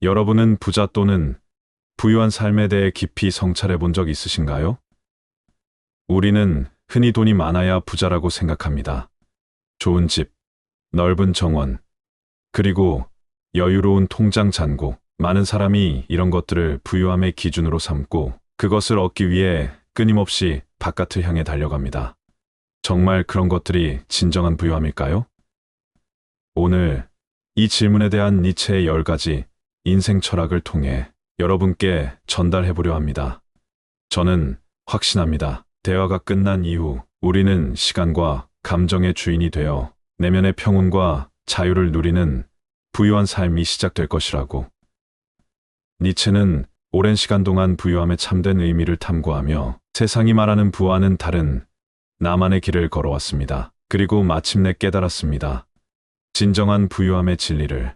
여러분은 부자 또는 부유한 삶에 대해 깊이 성찰해 본 적 있으신가요? 우리는 흔히 돈이 많아야 부자라고 생각합니다. 좋은 집, 넓은 정원, 그리고 여유로운 통장 잔고. 많은 사람이 이런 것들을 부유함의 기준으로 삼고 그것을 얻기 위해 끊임없이 바깥을 향해 달려갑니다. 정말 그런 것들이 진정한 부유함일까요? 오늘 이 질문에 대한 니체의 10가지 인생 철학을 통해 여러분께 전달해 보려 합니다. 저는 확신합니다. 대화가 끝난 이후 우리는 시간과 감정의 주인이 되어 내면의 평온과 자유를 누리는 부유한 삶이 시작될 것이라고. 니체는 오랜 시간 동안 부유함의 참된 의미를 탐구하며 세상이 말하는 부와는 다른 나만의 길을 걸어왔습니다. 그리고 마침내 깨달았습니다. 진정한 부유함의 진리를.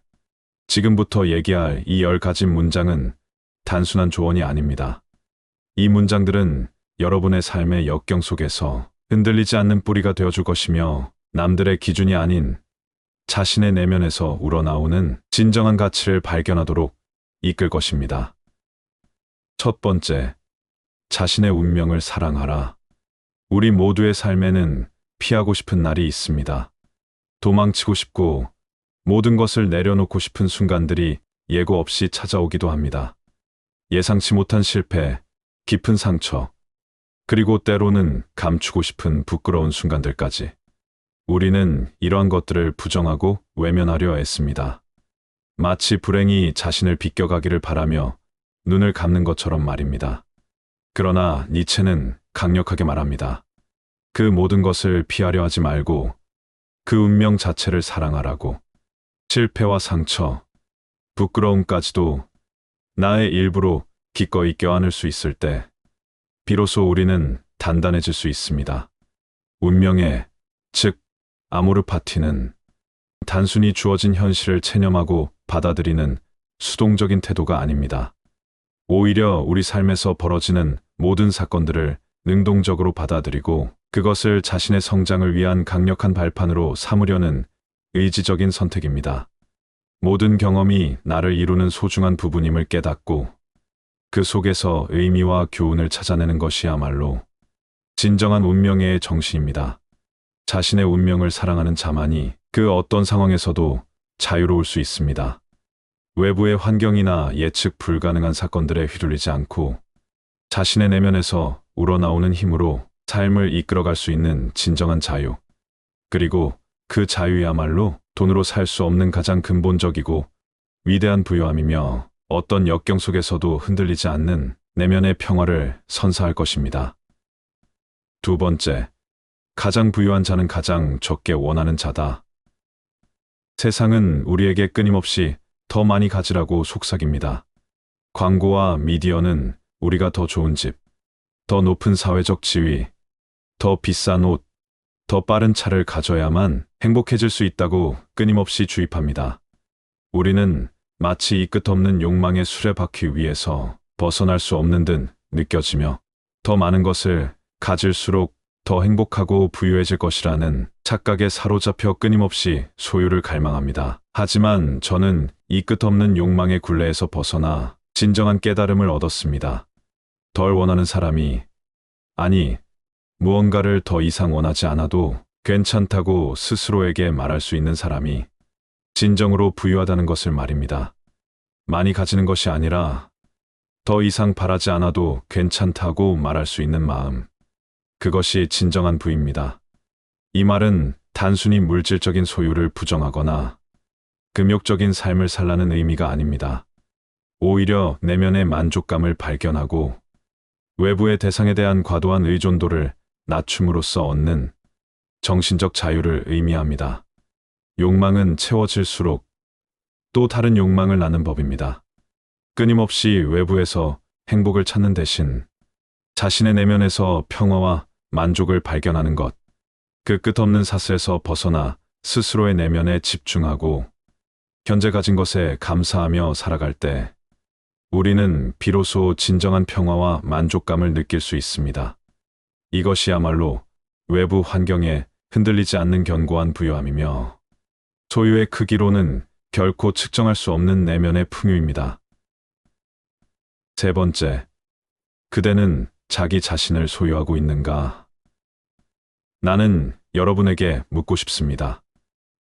지금부터 얘기할 이 10가지 문장은 단순한 조언이 아닙니다. 이 문장들은 여러분의 삶의 역경 속에서 흔들리지 않는 뿌리가 되어줄 것이며 남들의 기준이 아닌 자신의 내면에서 우러나오는 진정한 가치를 발견하도록 이끌 것입니다. 첫 번째, 자신의 운명을 사랑하라. 우리 모두의 삶에는 피하고 싶은 날이 있습니다. 도망치고 싶고 모든 것을 내려놓고 싶은 순간들이 예고 없이 찾아오기도 합니다. 예상치 못한 실패, 깊은 상처, 그리고 때로는 감추고 싶은 부끄러운 순간들까지. 우리는 이러한 것들을 부정하고 외면하려 애씁니다. 마치 불행이 자신을 비껴가기를 바라며 눈을 감는 것처럼 말입니다. 그러나 니체는 강력하게 말합니다. 그 모든 것을 피하려 하지 말고 그 운명 자체를 사랑하라고. 실패와 상처, 부끄러움까지도 나의 일부로 기꺼이 껴안을 수 있을 때 비로소 우리는 단단해질 수 있습니다. 운명의, 즉 아모르 파티는 단순히 주어진 현실을 체념하고 받아들이는 수동적인 태도가 아닙니다. 오히려 우리 삶에서 벌어지는 모든 사건들을 능동적으로 받아들이고 그것을 자신의 성장을 위한 강력한 발판으로 삼으려는 의지적인 선택입니다. 모든 경험이 나를 이루는 소중한 부분임을 깨닫고 그 속에서 의미와 교훈을 찾아내는 것이야말로 진정한 운명의 정신입니다. 자신의 운명을 사랑하는 자만이 그 어떤 상황에서도 자유로울 수 있습니다. 외부의 환경이나 예측 불가능한 사건들에 휘둘리지 않고 자신의 내면에서 우러나오는 힘으로 삶을 이끌어갈 수 있는 진정한 자유. 그리고 그 자유야말로 돈으로 살 수 없는 가장 근본적이고 위대한 부유함이며 어떤 역경 속에서도 흔들리지 않는 내면의 평화를 선사할 것입니다. 두 번째, 가장 부유한 자는 가장 적게 원하는 자다. 세상은 우리에게 끊임없이 더 많이 가지라고 속삭입니다. 광고와 미디어는 우리가 더 좋은 집, 더 높은 사회적 지위, 더 비싼 옷, 더 빠른 차를 가져야만 행복해질 수 있다고 끊임없이 주입합니다. 우리는 마치 이 끝없는 욕망의 수레바퀴 위에서 벗어날 수 없는 듯 느껴지며 더 많은 것을 가질수록 더 행복하고 부유해질 것이라는 착각에 사로잡혀 끊임없이 소유를 갈망합니다. 하지만 저는 이 끝없는 욕망의 굴레에서 벗어나 진정한 깨달음을 얻었습니다. 덜 원하는 사람이, 아니, 무언가를 더 이상 원하지 않아도 괜찮다고 스스로에게 말할 수 있는 사람이 진정으로 부유하다는 것을 말입니다. 많이 가지는 것이 아니라 더 이상 바라지 않아도 괜찮다고 말할 수 있는 마음. 그것이 진정한 부입니다. 이 말은 단순히 물질적인 소유를 부정하거나 금욕적인 삶을 살라는 의미가 아닙니다. 오히려 내면의 만족감을 발견하고 외부의 대상에 대한 과도한 의존도를 낮춤으로써 얻는 정신적 자유를 의미합니다. 욕망은 채워질수록 또 다른 욕망을 낳는 법입니다. 끊임없이 외부에서 행복을 찾는 대신 자신의 내면에서 평화와 만족을 발견하는 것, 그 끝없는 사슬에서 벗어나 스스로의 내면에 집중하고 현재 가진 것에 감사하며 살아갈 때 우리는 비로소 진정한 평화와 만족감을 느낄 수 있습니다. 이것이야말로 외부 환경에 흔들리지 않는 견고한 부유함이며 소유의 크기로는 결코 측정할 수 없는 내면의 풍요입니다. 세 번째, 그대는 자기 자신을 소유하고 있는가? 나는 여러분에게 묻고 싶습니다.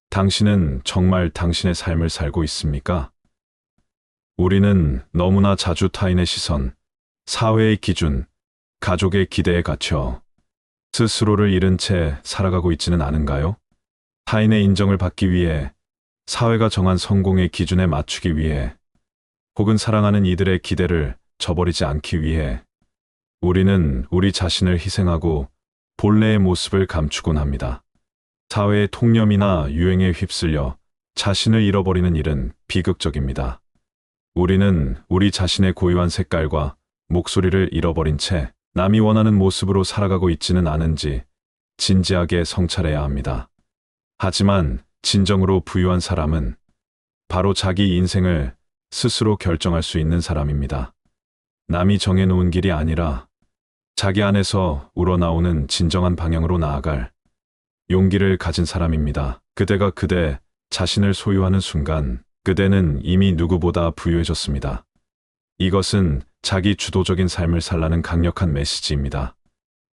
당신은 정말 당신의 삶을 살고 있습니까? 우리는 너무나 자주 타인의 시선, 사회의 기준, 가족의 기대에 갇혀 스스로를 잃은 채 살아가고 있지는 않은가요? 타인의 인정을 받기 위해, 사회가 정한 성공의 기준에 맞추기 위해, 혹은 사랑하는 이들의 기대를 저버리지 않기 위해 우리는 우리 자신을 희생하고 본래의 모습을 감추곤 합니다. 사회의 통념이나 유행에 휩쓸려 자신을 잃어버리는 일은 비극적입니다. 우리는 우리 자신의 고유한 색깔과 목소리를 잃어버린 채 남이 원하는 모습으로 살아가고 있지는 않은지 진지하게 성찰해야 합니다. 하지만 진정으로 부유한 사람은 바로 자기 인생을 스스로 결정할 수 있는 사람입니다. 남이 정해놓은 길이 아니라 자기 안에서 우러나오는 진정한 방향으로 나아갈 용기를 가진 사람입니다. 그대가 그대 자신을 소유하는 순간 그대는 이미 누구보다 부유해졌습니다. 이것은 자기 주도적인 삶을 살라는 강력한 메시지입니다.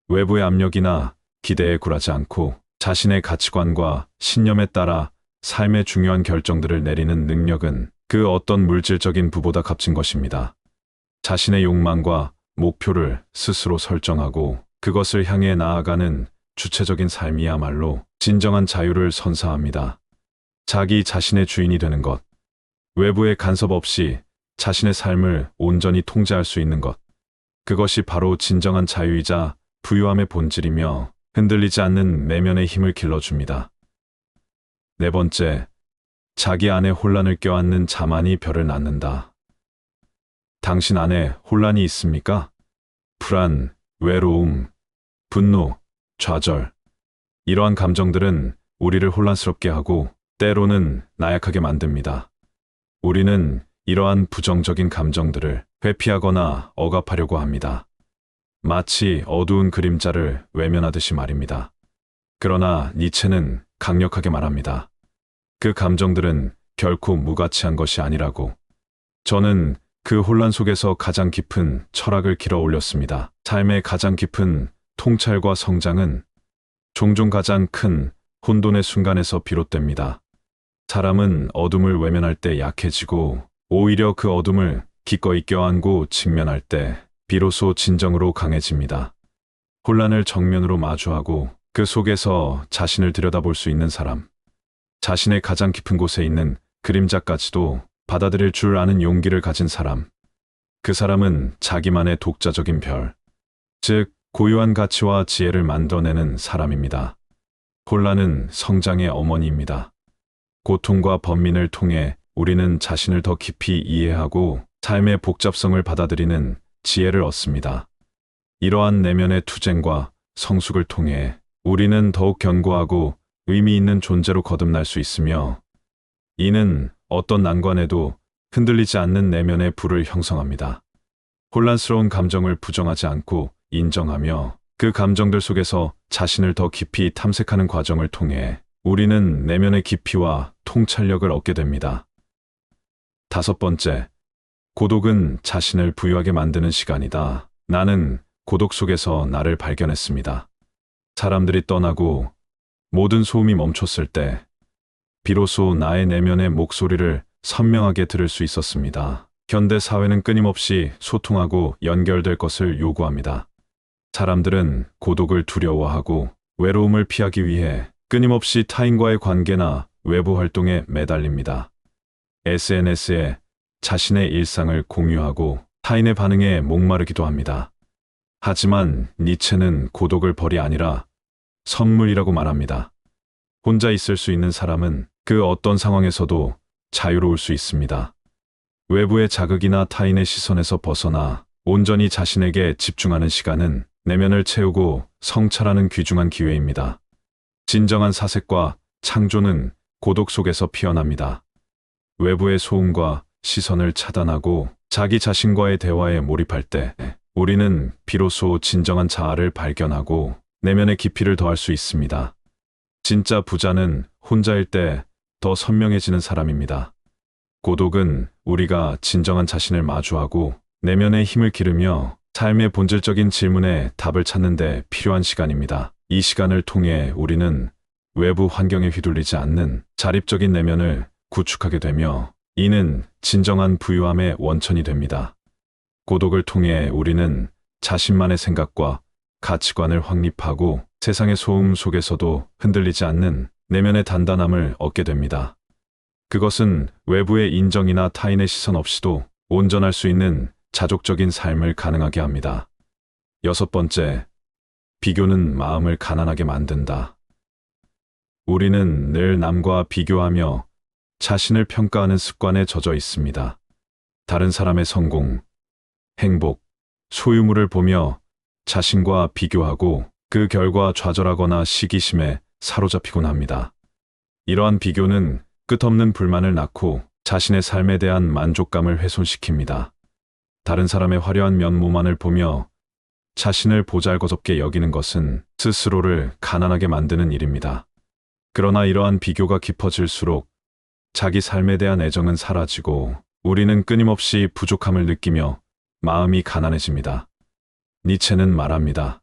외부의 압력이나 기대에 굴하지 않고 자신의 가치관과 신념에 따라 삶의 중요한 결정들을 내리는 능력은 그 어떤 물질적인 부보다 값진 것입니다. 자신의 욕망과 목표를 스스로 설정하고 그것을 향해 나아가는 주체적인 삶이야말로 진정한 자유를 선사합니다. 자기 자신의 주인이 되는 것, 외부의 간섭 없이 자신의 삶을 온전히 통제할 수 있는 것, 그것이 바로 진정한 자유이자 부유함의 본질이며 흔들리지 않는 내면의 힘을 길러줍니다. 네 번째, 자기 안에 혼란을 껴안는 자만이 별을 낳는다. 당신 안에 혼란이 있습니까? 불안, 외로움, 분노, 좌절. 이러한 감정들은 우리를 혼란스럽게 하고 때로는 나약하게 만듭니다. 우리는 이러한 부정적인 감정들을 회피하거나 억압하려고 합니다. 마치 어두운 그림자를 외면하듯이 말입니다. 그러나 니체는 강력하게 말합니다. 그 감정들은 결코 무가치한 것이 아니라고. 저는 그 혼란 속에서 가장 깊은 철학을 길어 올렸습니다. 삶의 가장 깊은 통찰과 성장은 종종 가장 큰 혼돈의 순간에서 비롯됩니다. 사람은 어둠을 외면할 때 약해지고 오히려 그 어둠을 기꺼이 껴안고 직면할 때 비로소 진정으로 강해집니다. 혼란을 정면으로 마주하고 그 속에서 자신을 들여다볼 수 있는 사람, 자신의 가장 깊은 곳에 있는 그림자까지도 받아들일 줄 아는 용기를 가진 사람, 그 사람은 자기만의 독자적인 별, 즉 고유한 가치와 지혜를 만들어내는 사람입니다. 혼란은 성장의 어머니입니다. 고통과 번민을 통해 우리는 자신을 더 깊이 이해하고 삶의 복잡성을 받아들이는 지혜를 얻습니다. 이러한 내면의 투쟁과 성숙을 통해 우리는 더욱 견고하고 의미 있는 존재로 거듭날 수 있으며, 이는 어떤 난관에도 흔들리지 않는 내면의 불을 형성합니다. 혼란스러운 감정을 부정하지 않고 인정하며 그 감정들 속에서 자신을 더 깊이 탐색하는 과정을 통해 우리는 내면의 깊이와 통찰력을 얻게 됩니다. 다섯 번째, 고독은 자신을 부유하게 만드는 시간이다. 나는 고독 속에서 나를 발견했습니다. 사람들이 떠나고 모든 소음이 멈췄을 때 비로소 나의 내면의 목소리를 선명하게 들을 수 있었습니다. 현대 사회는 끊임없이 소통하고 연결될 것을 요구합니다. 사람들은 고독을 두려워하고 외로움을 피하기 위해 끊임없이 타인과의 관계나 외부 활동에 매달립니다. SNS에 자신의 일상을 공유하고 타인의 반응에 목마르기도 합니다. 하지만 니체는 고독을 벌이 아니라 선물이라고 말합니다. 혼자 있을 수 있는 사람은 그 어떤 상황에서도 자유로울 수 있습니다. 외부의 자극이나 타인의 시선에서 벗어나 온전히 자신에게 집중하는 시간은 내면을 채우고 성찰하는 귀중한 기회입니다. 진정한 사색과 창조는 고독 속에서 피어납니다. 외부의 소음과 시선을 차단하고 자기 자신과의 대화에 몰입할 때 우리는 비로소 진정한 자아를 발견하고 내면의 깊이를 더할 수 있습니다. 진짜 부자는 혼자일 때 더 선명해지는 사람입니다. 고독은 우리가 진정한 자신을 마주하고 내면의 힘을 기르며 삶의 본질적인 질문에 답을 찾는 데 필요한 시간입니다. 이 시간을 통해 우리는 외부 환경에 휘둘리지 않는 자립적인 내면을 구축하게 되며 이는 진정한 부유함의 원천이 됩니다. 고독을 통해 우리는 자신만의 생각과 가치관을 확립하고 세상의 소음 속에서도 흔들리지 않는 내면의 단단함을 얻게 됩니다. 그것은 외부의 인정이나 타인의 시선 없이도 온전할 수 있는 자족적인 삶을 가능하게 합니다. 여섯 번째, 비교는 마음을 가난하게 만든다. 우리는 늘 남과 비교하며 자신을 평가하는 습관에 젖어 있습니다. 다른 사람의 성공, 행복, 소유물을 보며 자신과 비교하고 그 결과 좌절하거나 시기심에 사로잡히곤 합니다. 이러한 비교는 끝없는 불만을 낳고 자신의 삶에 대한 만족감을 훼손시킵니다. 다른 사람의 화려한 면모만을 보며 자신을 보잘것없게 여기는 것은 스스로를 가난하게 만드는 일입니다. 그러나 이러한 비교가 깊어질수록 자기 삶에 대한 애정은 사라지고 우리는 끊임없이 부족함을 느끼며 마음이 가난해집니다. 니체는 말합니다.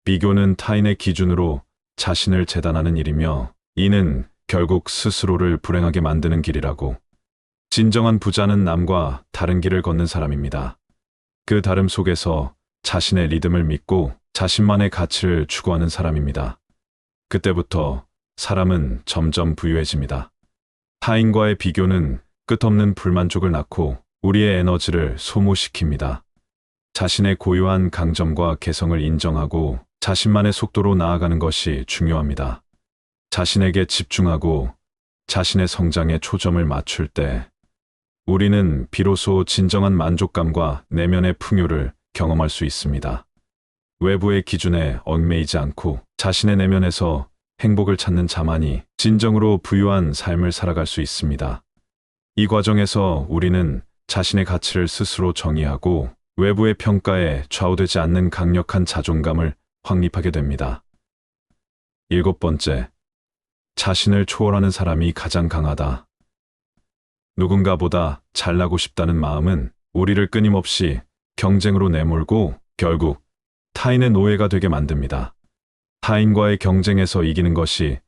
비교는 타인의 기준으로 자신을 재단하는 일이며 이는 결국 스스로를 불행하게 만드는 길이라고. 진정한 부자는 남과 다른 길을 걷는 사람입니다. 그 다름 속에서 자신의 리듬을 믿고 자신만의 가치를 추구하는 사람입니다. 그때부터 사람은 점점 부유해집니다. 타인과의 비교는 끝없는 불만족을 낳고 우리의 에너지를 소모시킵니다. 자신의 고유한 강점과 개성을 인정하고 자신만의 속도로 나아가는 것이 중요합니다. 자신에게 집중하고 자신의 성장에 초점을 맞출 때 우리는 비로소 진정한 만족감과 내면의 풍요를 경험할 수 있습니다. 외부의 기준에 얽매이지 않고 자신의 내면에서 행복을 찾는 자만이 진정으로 부유한 삶을 살아갈 수 있습니다. 이 과정에서 우리는 자신의 가치를 스스로 정의하고 외부의 평가에 좌우되지 않는 강력한 자존감을 확립하게 됩니다. 일곱 번째, 자신을 초월하는 사람이 가장 강하다. 누군가보다 잘나고 싶다는 마음은 우리를 끊임없이 경쟁으로 내몰고 결국 타인의 노예가 되게 만듭니다. 타인과의 경쟁에서 이기는 것이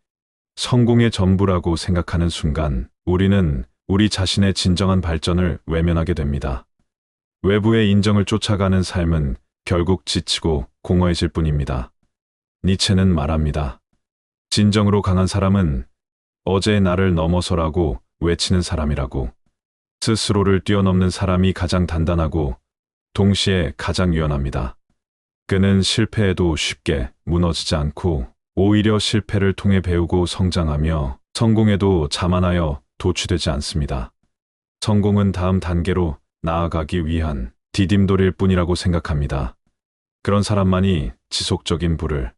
성공의 전부라고 생각하는 순간 우리는 우리 자신의 진정한 발전을 외면하게 됩니다. 외부의 인정을 쫓아가는 삶은 결국 지치고 공허해질 뿐입니다. 니체는 말합니다. 진정으로 강한 사람은 어제의 나를 넘어서라고 외치는 사람이라고. 스스로를 뛰어넘는 사람이 가장 단단하고 동시에 가장 유연합니다. 그는 실패에도 쉽게 무너지지 않고 오히려 실패를 통해 배우고 성장하며 성공에도 자만하여 도취되지 않습니다. 성공은 다음 단계로 나아가기 위한 디딤돌일 뿐이라고 생각합니다. 그런 사람만이 지속적인 불을,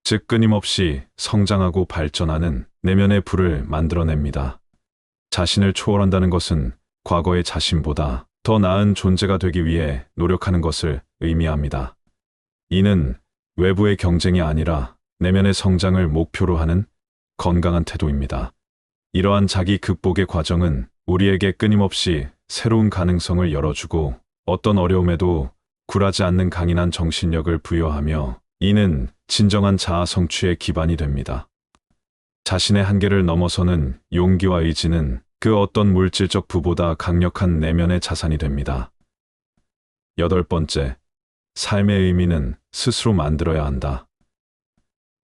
즉 끊임없이 성장하고 발전하는 내면의 불을 만들어냅니다. 자신을 초월한다는 것은 과거의 자신보다 더 나은 존재가 되기 위해 노력하는 것을 의미합니다. 이는 외부의 경쟁이 아니라 내면의 성장을 목표로 하는 건강한 태도입니다. 이러한 자기 극복의 과정은 우리에게 끊임없이 새로운 가능성을 열어주고 어떤 어려움에도 굴하지 않는 강인한 정신력을 부여하며 이는 진정한 자아 성취의 기반이 됩니다. 자신의 한계를 넘어서는 용기와 의지는 그 어떤 물질적 부보다 강력한 내면의 자산이 됩니다. 여덟 번째, 삶의 의미는 스스로 만들어야 한다.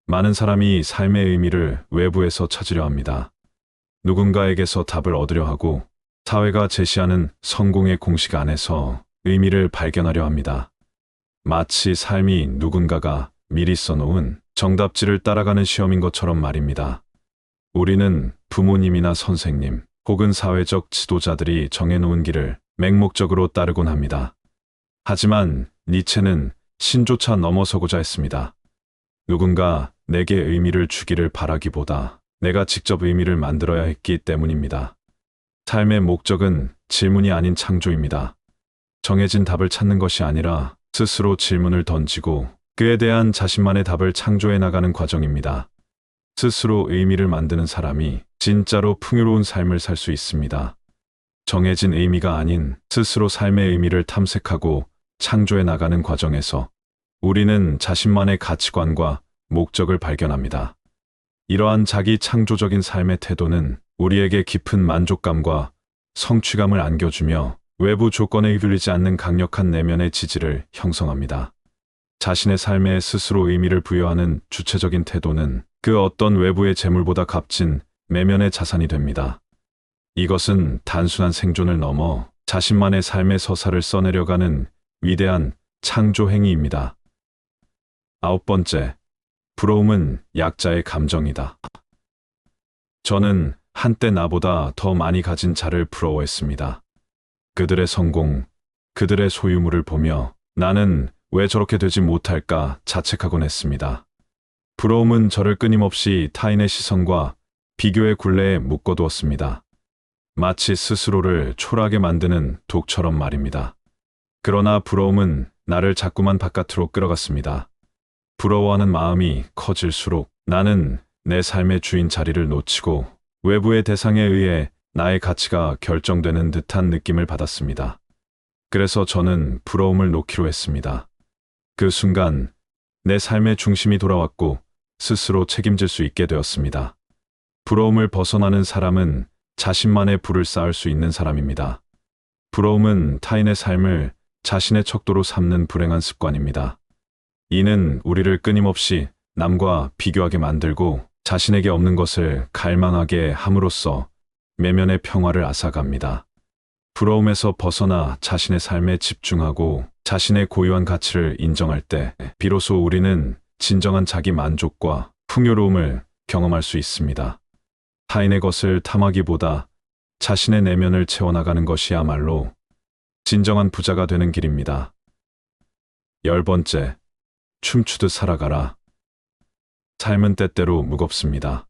많은 사람이 삶의 의미를 외부에서 찾으려 합니다. 누군가에게서 답을 얻으려 하고 사회가 제시하는 성공의 공식 안에서 의미를 발견하려 합니다. 마치 삶이 누군가가 미리 써놓은 정답지를 따라가는 시험인 것처럼 말입니다. 우리는 부모님이나 선생님 혹은 사회적 지도자들이 정해놓은 길을 맹목적으로 따르곤 합니다. 하지만 니체는 신조차 넘어서고자 했습니다. 누군가 내게 의미를 주기를 바라기보다 내가 직접 의미를 만들어야 했기 때문입니다. 삶의 목적은 질문이 아닌 창조입니다. 정해진 답을 찾는 것이 아니라 스스로 질문을 던지고 그에 대한 자신만의 답을 창조해 나가는 과정입니다. 스스로 의미를 만드는 사람이 진짜로 풍요로운 삶을 살 수 있습니다. 정해진 의미가 아닌 스스로 삶의 의미를 탐색하고 창조해 나가는 과정에서 우리는 자신만의 가치관과 목적을 발견합니다. 이러한 자기 창조적인 삶의 태도는 우리에게 깊은 만족감과 성취감을 안겨주며 외부 조건에 휘둘리지 않는 강력한 내면의 지지를 형성합니다. 자신의 삶에 스스로 의미를 부여하는 주체적인 태도는 그 어떤 외부의 재물보다 값진 내면의 자산이 됩니다. 이것은 단순한 생존을 넘어 자신만의 삶의 서사를 써내려가는 위대한 창조 행위입니다. 9번째, 부러움은 약자의 감정이다. 저는 한때 나보다 더 많이 가진 자를 부러워했습니다. 그들의 성공, 그들의 소유물을 보며 나는 왜 저렇게 되지 못할까 자책하곤 했습니다. 부러움은 저를 끊임없이 타인의 시선과 비교의 굴레에 묶어두었습니다. 마치 스스로를 초라하게 만드는 독처럼 말입니다. 그러나 부러움은 나를 자꾸만 바깥으로 끌어갔습니다. 부러워하는 마음이 커질수록 나는 내 삶의 주인 자리를 놓치고 외부의 대상에 의해 나의 가치가 결정되는 듯한 느낌을 받았습니다. 그래서 저는 부러움을 놓기로 했습니다. 그 순간 내 삶의 중심이 돌아왔고 스스로 책임질 수 있게 되었습니다. 부러움을 벗어나는 사람은 자신만의 부를 쌓을 수 있는 사람입니다. 부러움은 타인의 삶을 자신의 척도로 삼는 불행한 습관입니다. 이는 우리를 끊임없이 남과 비교하게 만들고 자신에게 없는 것을 갈망하게 함으로써 내면의 평화를 앗아갑니다. 부러움에서 벗어나 자신의 삶에 집중하고 자신의 고유한 가치를 인정할 때 비로소 우리는 진정한 자기 만족과 풍요로움을 경험할 수 있습니다. 타인의 것을 탐하기보다 자신의 내면을 채워나가는 것이야말로 진정한 부자가 되는 길입니다. 10번째, 춤추듯 살아가라. 삶은 때때로 무겁습니다.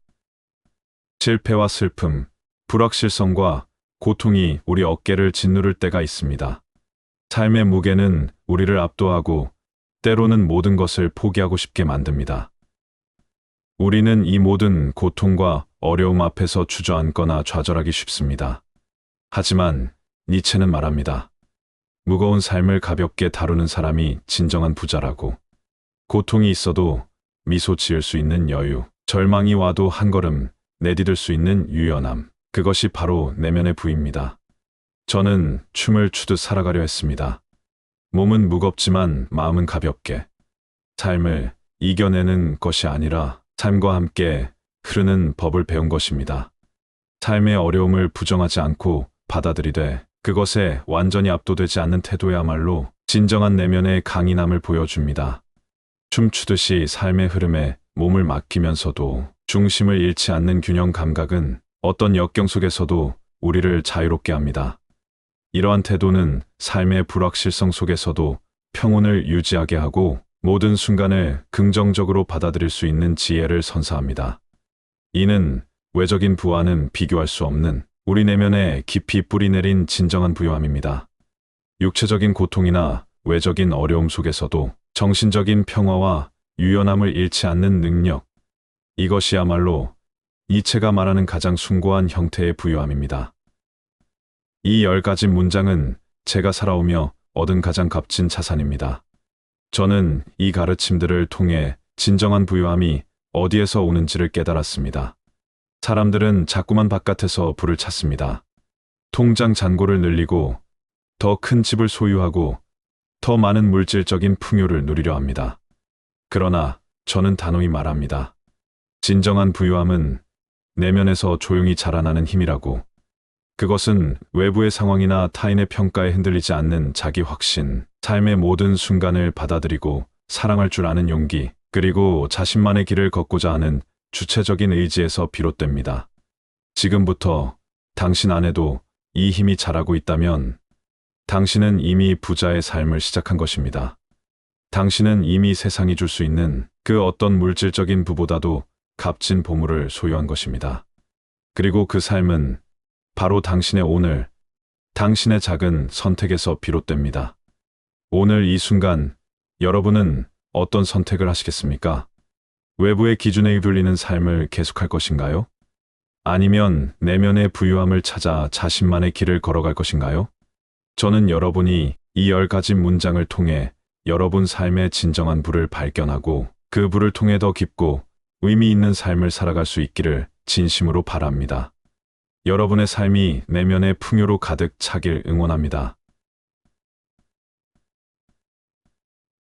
실패와 슬픔, 불확실성과 고통이 우리 어깨를 짓누를 때가 있습니다. 삶의 무게는 우리를 압도하고 때로는 모든 것을 포기하고 싶게 만듭니다. 우리는 이 모든 고통과 어려움 앞에서 주저앉거나 좌절하기 쉽습니다. 하지만 니체는 말합니다. 무거운 삶을 가볍게 다루는 사람이 진정한 부자라고. 고통이 있어도 미소 지을 수 있는 여유, 절망이 와도 한 걸음 내디딜 수 있는 유연함, 그것이 바로 내면의 부입니다. 저는 춤을 추듯 살아가려 했습니다. 몸은 무겁지만 마음은 가볍게. 삶을 이겨내는 것이 아니라 삶과 함께 흐르는 법을 배운 것입니다. 삶의 어려움을 부정하지 않고 받아들이되 그것에 완전히 압도되지 않는 태도야말로 진정한 내면의 강인함을 보여줍니다. 춤추듯이 삶의 흐름에 몸을 맡기면서도 중심을 잃지 않는 균형 감각은 어떤 역경 속에서도 우리를 자유롭게 합니다. 이러한 태도는 삶의 불확실성 속에서도 평온을 유지하게 하고 모든 순간을 긍정적으로 받아들일 수 있는 지혜를 선사합니다. 이는 외적인 부와는 비교할 수 없는 우리 내면에 깊이 뿌리내린 진정한 부요함입니다. 육체적인 고통이나 외적인 어려움 속에서도 정신적인 평화와 유연함을 잃지 않는 능력, 이것이야말로 니체가 말하는 가장 숭고한 형태의 부요함입니다. 이 10가지 문장은 제가 살아오며 얻은 가장 값진 자산입니다. 저는 이 가르침들을 통해 진정한 부요함이 어디에서 오는지를 깨달았습니다. 사람들은 자꾸만 바깥에서 부를 찾습니다. 통장 잔고를 늘리고 더 큰 집을 소유하고 더 많은 물질적인 풍요를 누리려 합니다. 그러나 저는 단호히 말합니다. 진정한 부요함은 내면에서 조용히 자라나는 힘이라고. 그것은 외부의 상황이나 타인의 평가에 흔들리지 않는 자기 확신, 삶의 모든 순간을 받아들이고 사랑할 줄 아는 용기, 그리고 자신만의 길을 걷고자 하는 주체적인 의지에서 비롯됩니다. 지금부터 당신 안에도 이 힘이 자라고 있다면 당신은 이미 부자의 삶을 시작한 것입니다. 당신은 이미 세상이 줄 수 있는 그 어떤 물질적인 부보다도 값진 보물을 소유한 것입니다. 그리고 그 삶은 바로 당신의 오늘, 당신의 작은 선택에서 비롯됩니다. 오늘 이 순간 여러분은 어떤 선택을 하시겠습니까? 외부의 기준에 휘둘리는 삶을 계속할 것인가요? 아니면 내면의 부유함을 찾아 자신만의 길을 걸어갈 것인가요? 저는 여러분이 이 10가지 문장을 통해 여러분 삶의 진정한 불을 발견하고 그 불을 통해 더 깊고 의미 있는 삶을 살아갈 수 있기를 진심으로 바랍니다. 여러분의 삶이 내면의 풍요로 가득 차길 응원합니다.